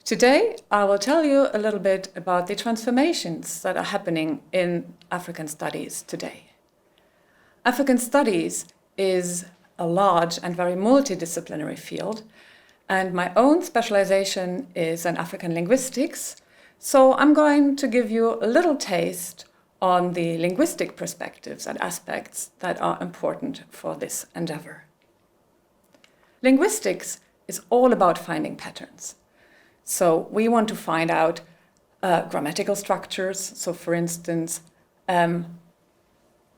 Today, I will tell you a little bit about the transformations that are happening in African studies today. African studies is a large and very multidisciplinary field, and my own specialization is in African linguistics, so I'm going to give you a little taste on the linguistic perspectives and aspects that are important for this endeavor. Linguistics is all about finding patterns. So we want to find out grammatical structures. So for instance,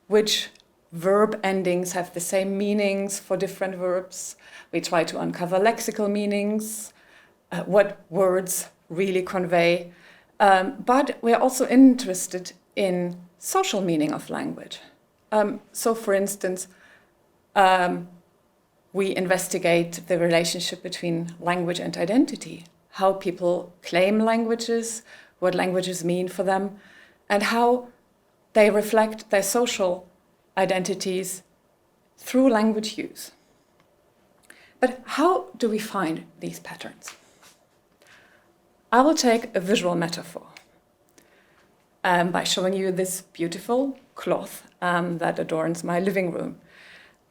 which verb endings have the same meanings for different verbs. We try to uncover lexical meanings, what words really convey. But we're also interested in social meaning of language. So for instance, we investigate the relationship between language and identity, how people claim languages, what languages mean for them, and how they reflect their social identities through language use. But how do we find these patterns? I will take a visual metaphor by showing you this beautiful cloth that adorns my living room.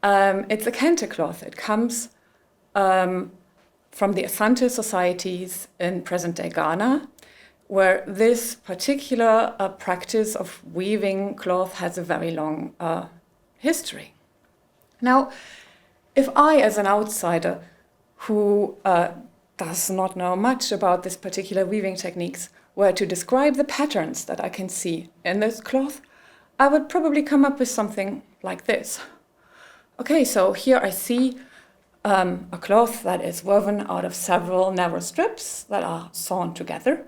It's a kente cloth. It comes from the Asante societies in present-day Ghana, where this particular practice of weaving cloth has a very long history. Now, if I, as an outsider who does not know much about this particular weaving techniques, were to describe the patterns that I can see in this cloth, I would probably come up with something like this. Okay, so here I see a cloth that is woven out of several narrow strips that are sewn together.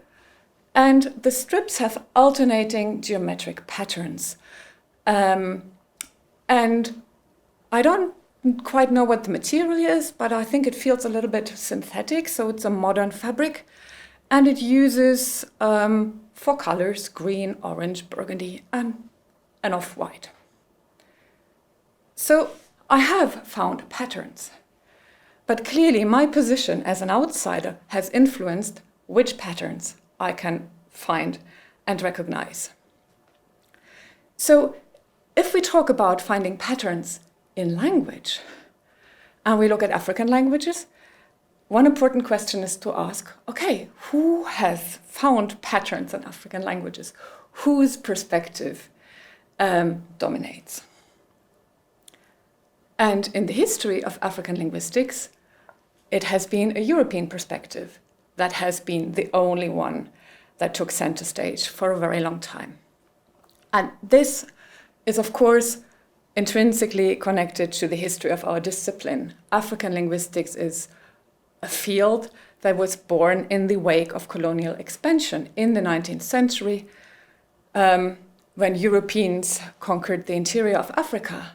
And the strips have alternating geometric patterns. And I don't quite know what the material is, but I think it feels a little bit synthetic, so it's a modern fabric. And it uses 4 colors: green, orange, burgundy, and off-white. So I have found patterns. But clearly, my position as an outsider has influenced which patterns I can find and recognize. So if we talk about finding patterns in language, and we look at African languages, one important question is to ask, okay, who has found patterns in African languages? Whose perspective dominates? And in the history of African linguistics, it has been a European perspective that has been the only one that took center stage for a very long time. And this is, of course, intrinsically connected to the history of our discipline. African linguistics is a field that was born in the wake of colonial expansion in the 19th century, when Europeans conquered the interior of Africa.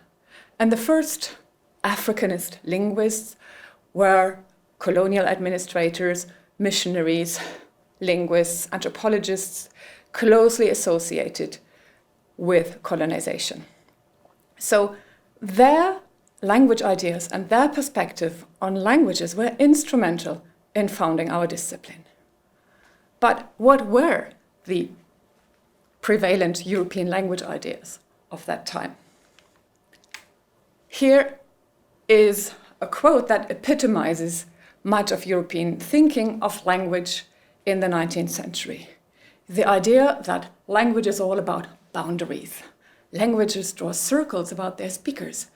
And the first Africanist linguists were colonial administrators, missionaries, linguists, anthropologists, closely associated with colonization. So their language ideas and their perspective on languages were instrumental in founding our discipline. But what were the prevalent European language ideas of that time? Here is a quote that epitomizes much of European thinking of language in the 19th century. The idea that language is all about boundaries. Languages draw circles about their speakers.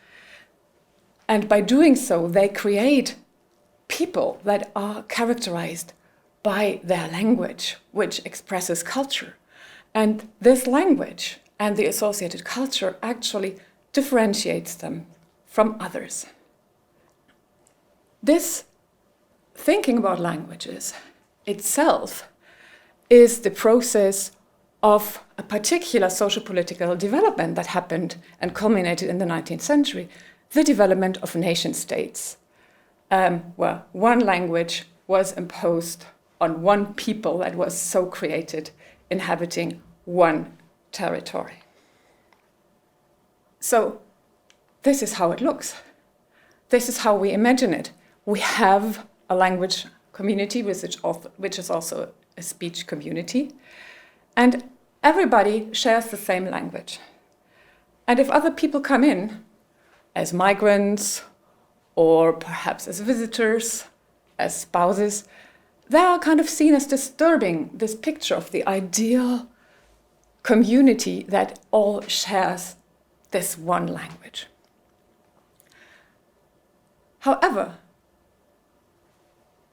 And by doing so, they create people that are characterized by their language, which expresses culture. And this language and the associated culture actually differentiates them from others. This thinking about languages itself is the process of a particular socio-political development that happened and culminated in the 19th century, the development of nation states, where one language was imposed on one people that was so created, inhabiting one territory. So this is how it looks. This is how we imagine it. We have a language community, which is also a speech community. And everybody shares the same language. And if other people come in as migrants or perhaps as visitors, as spouses, they are kind of seen as disturbing this picture of the ideal community that all shares this one language. However,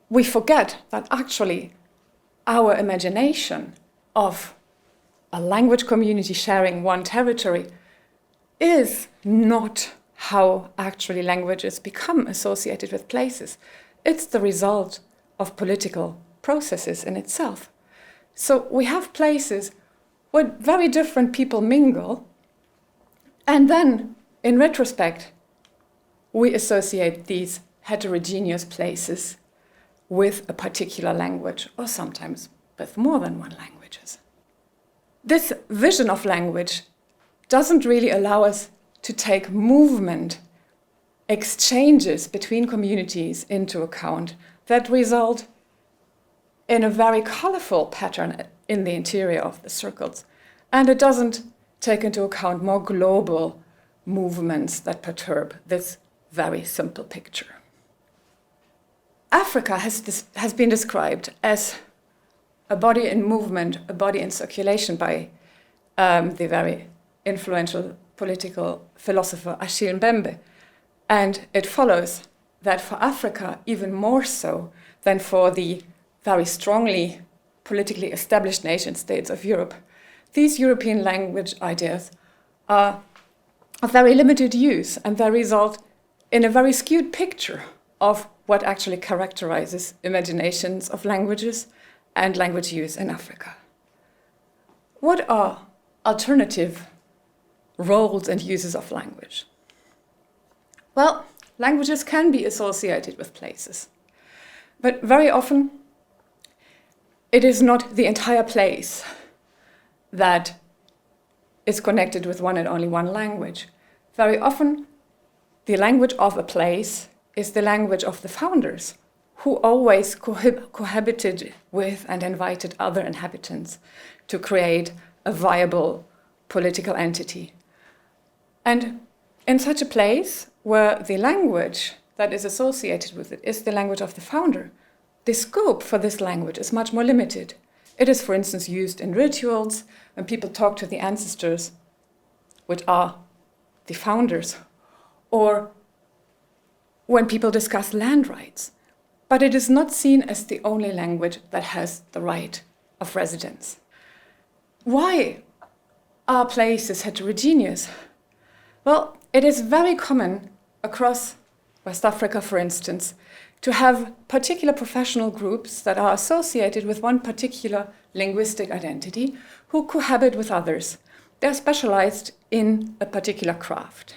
we forget that actually our imagination of a language community sharing one territory is not how actually languages become associated with places. It's the result of political processes in itself. So we have places where very different people mingle, and then, in retrospect, we associate these heterogeneous places with a particular language, or sometimes with more than one languages. This vision of language doesn't really allow us to take movement, exchanges between communities into account that result in a very colorful pattern in the interior of the circles. And it doesn't take into account more global movements that perturb this very simple picture. Africa has been described as a body in movement, a body in circulation by the very influential political philosopher Achille Mbembe. And it follows that for Africa, even more so than for the very strongly politically established nation states of Europe, these European language ideas are of very limited use, and they result in a very skewed picture of what actually characterizes imaginations of languages and language use in Africa. What are alternative roles and uses of language? Well, languages can be associated with places, but very often it is not the entire place that is connected with one and only one language. Very often, the language of a place is the language of the founders, who always cohabited with and invited other inhabitants to create a viable political entity. And in such a place where the language that is associated with it is the language of the founder, the scope for this language is much more limited. It is, for instance, used in rituals when people talk to the ancestors, which are the founders, or when people discuss land rights. But it is not seen as the only language that has the right of residence. Why are places heterogeneous? Well, it is very common across West Africa, for instance, to have particular professional groups that are associated with one particular linguistic identity who cohabit with others. They're specialized in a particular craft.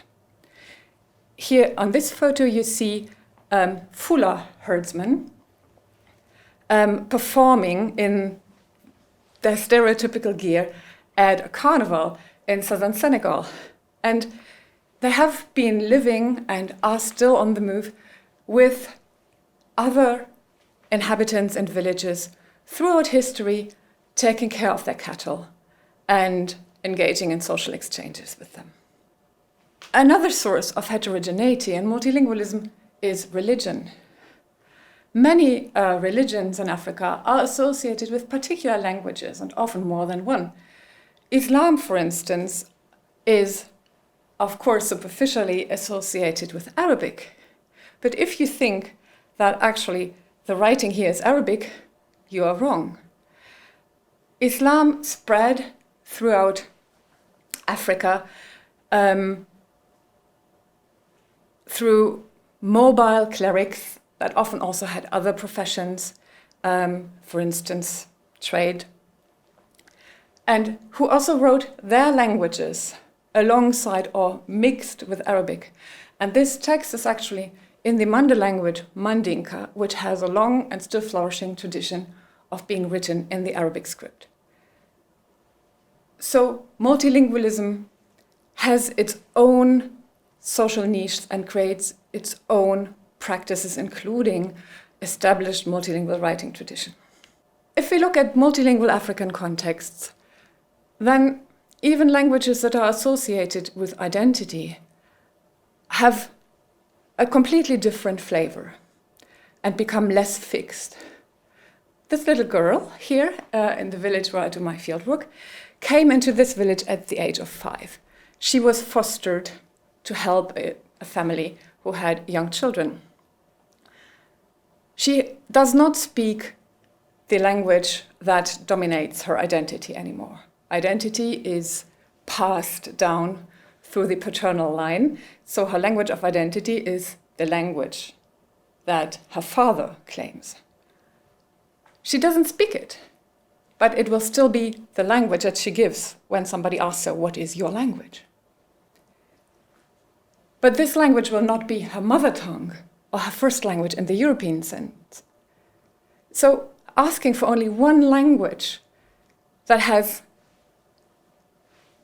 Here on this photo you see Fula herdsmen performing in their stereotypical gear at a carnival in southern Senegal. And they have been living and are still on the move with other inhabitants and villages throughout history, taking care of their cattle and engaging in social exchanges with them. Another source of heterogeneity and multilingualism is religion. Many religions in Africa are associated with particular languages, and often more than one. Islam, for instance, is, of course, superficially associated with Arabic. But if you think that actually the writing here is Arabic, you are wrong. Islam spread throughout Africa through mobile clerics that often also had other professions, for instance, trade, and who also wrote their languages alongside or mixed with Arabic. And this text is actually in the Mande language, Mandinka, which has a long and still flourishing tradition of being written in the Arabic script. So multilingualism has its own social niche and creates its own practices, including established multilingual writing tradition. If we look at multilingual African contexts, then even languages that are associated with identity have a completely different flavor and become less fixed. This little girl here in the village where I do my fieldwork came into this village at the age of 5. She was fostered to help a family who had young children. She does not speak the language that dominates her identity anymore. Identity is passed down through the paternal line, so her language of identity is the language that her father claims. She doesn't speak it, but it will still be the language that she gives when somebody asks her, "What is your language?" But this language will not be her mother tongue or her first language in the European sense. So asking for only one language that has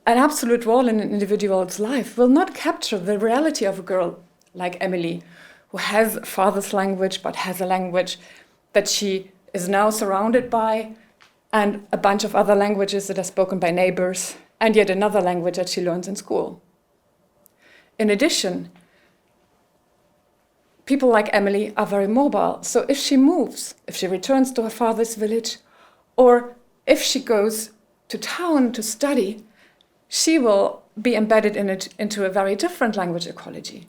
an absolute role in an individual's life will not capture the reality of a girl like Emily, who has a father's language but has a language that she is now surrounded by, and a bunch of other languages that are spoken by neighbors, and yet another language that she learns in school. In addition, people like Emily are very mobile, so if she moves, if she returns to her father's village, or if she goes to town to study, she will be embedded into a very different language ecology.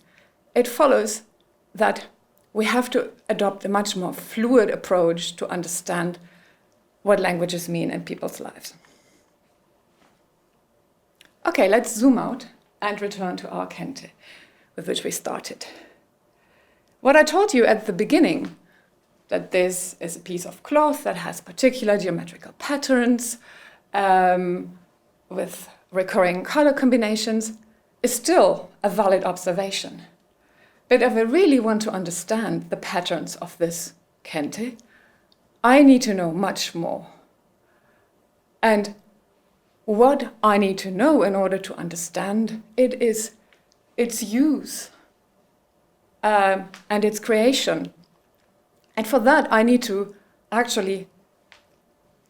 It follows that we have to adopt a much more fluid approach to understand what languages mean in people's lives. Okay, let's zoom out and return to our Kente, with which we started. What I told you at the beginning, that this is a piece of cloth that has particular geometrical patterns with recurring color combinations, is still a valid observation. But if I really want to understand the patterns of this Kente, I need to know much more. And what I need to know in order to understand it is its use and its creation. And for that, I need to actually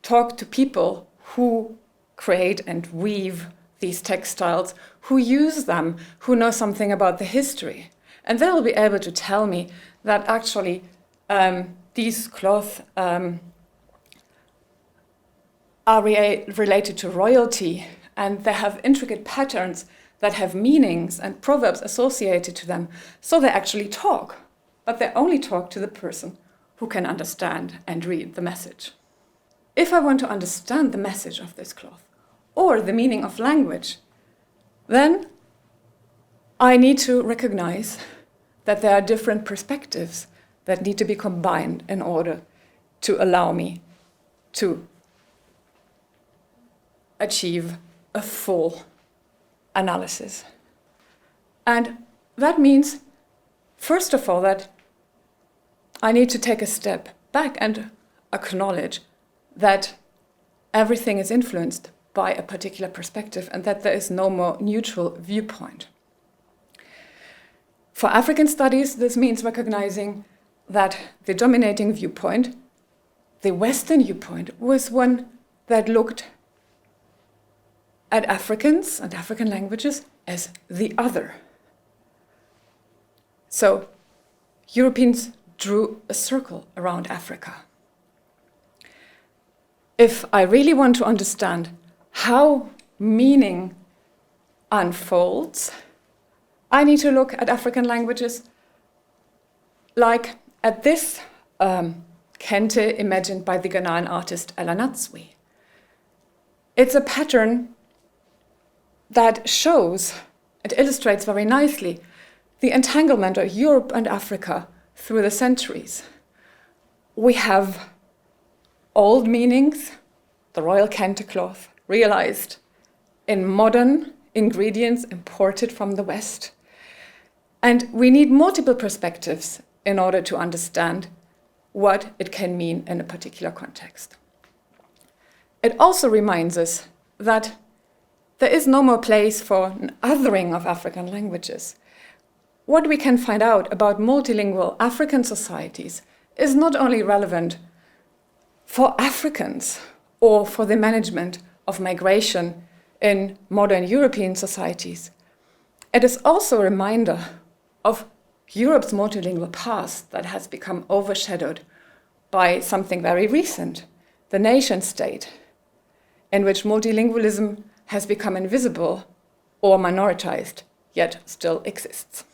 talk to people who create and weave these textiles, who use them, who know something about the history. And they will be able to tell me that actually these cloths are related to royalty, and they have intricate patterns that have meanings and proverbs associated to them. So they actually talk, but they only talk to the person who can understand and read the message. If I want to understand the message of this cloth or the meaning of language, then I need to recognize that there are different perspectives that need to be combined in order to allow me to achieve a full analysis. And that means, first of all, that I need to take a step back and acknowledge that everything is influenced by a particular perspective and that there is no more neutral viewpoint. For African studies, this means recognizing that the dominating viewpoint, the Western viewpoint, was one that looked at Africans and African languages as the other. So Europeans drew a circle around Africa. If I really want to understand how meaning unfolds, I need to look at African languages like at this Kente imagined by the Ghanaian artist Ella Natsui. It's a pattern that shows, it illustrates very nicely, the entanglement of Europe and Africa through the centuries. We have old meanings, the royal Kente cloth, realized in modern ingredients imported from the West. And we need multiple perspectives in order to understand what it can mean in a particular context. It also reminds us that there is no more place for an othering of African languages. What we can find out about multilingual African societies is not only relevant for Africans or for the management of migration in modern European societies. It is also a reminder of Europe's multilingual past that has become overshadowed by something very recent, the nation state, in which multilingualism has become invisible or minoritized, yet still exists.